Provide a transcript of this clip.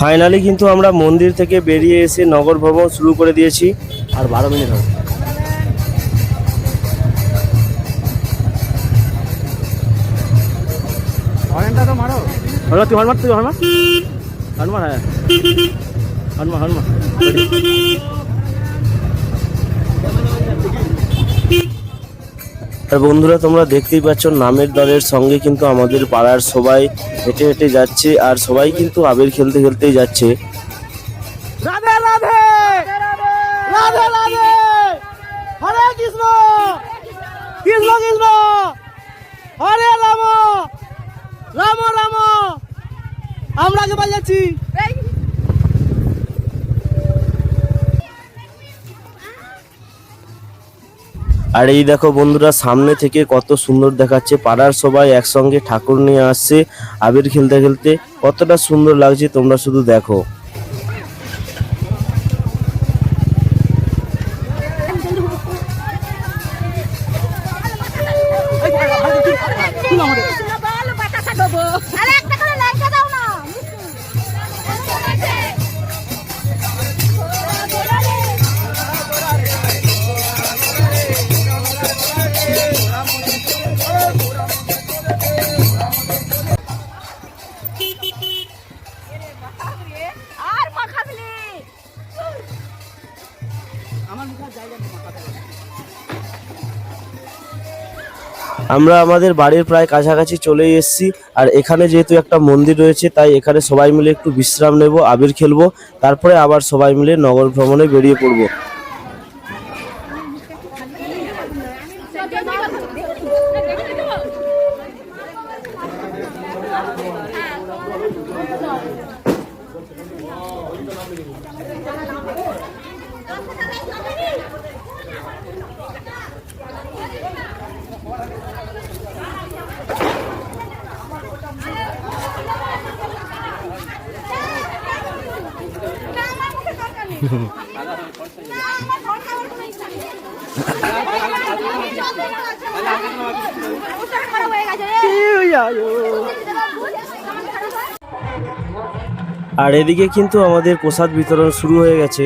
Finally কিন্তু আমরা মন্দির থেকে বেরিয়ে এসে নগর ভ্রমণ শুরু করে দিয়েছি। আর 12 মিনিট হবে। হরেনটা তো মারো। হলো তুই হরমার হনুমান হ্যাঁ হনুমান। আর বন্ধুরা তোমরা দেখতেই পাচ্ছ নামের দলের সঙ্গে কিন্তু আমাদের পাড়ার সবাই হেঁটে হেঁটে যাচ্ছে আর সবাই কিন্তু আবির খেলতে খেলতেই যাচ্ছে। রাধে রাধে রাধে রাধে হরে কৃষ্ণ কৃষ্ণ কৃষ্ণ হরে রাম রাম রাম। আমরা কে বাজাচ্ছি। আর এই দেখো বন্ধুরা সামনে থেকে কত সুন্দর দেখাচ্ছে, পাড়ার সবাই একসঙ্গে ঠাকুর নিয়ে আসছে আবির খেলতে খেলতে, কতটা সুন্দর লাগছে তোমরা শুধু দেখো। আমরা আমাদের বাড়ির প্রায় কাছাকাছি চলে এসেছি। আর এখানে যেহেতু একটা মন্দির রয়েছে তাই এখানে সবাই মিলে একটু বিশ্রাম নেব, আবির খেলবো, তারপরে আবার সবাই মিলে নগর ভ্রমণে বেরিয়ে পড়বো। আর এদিকে কিন্তু আমাদের প্রসাদ বিতরণ শুরু হয়ে গেছে।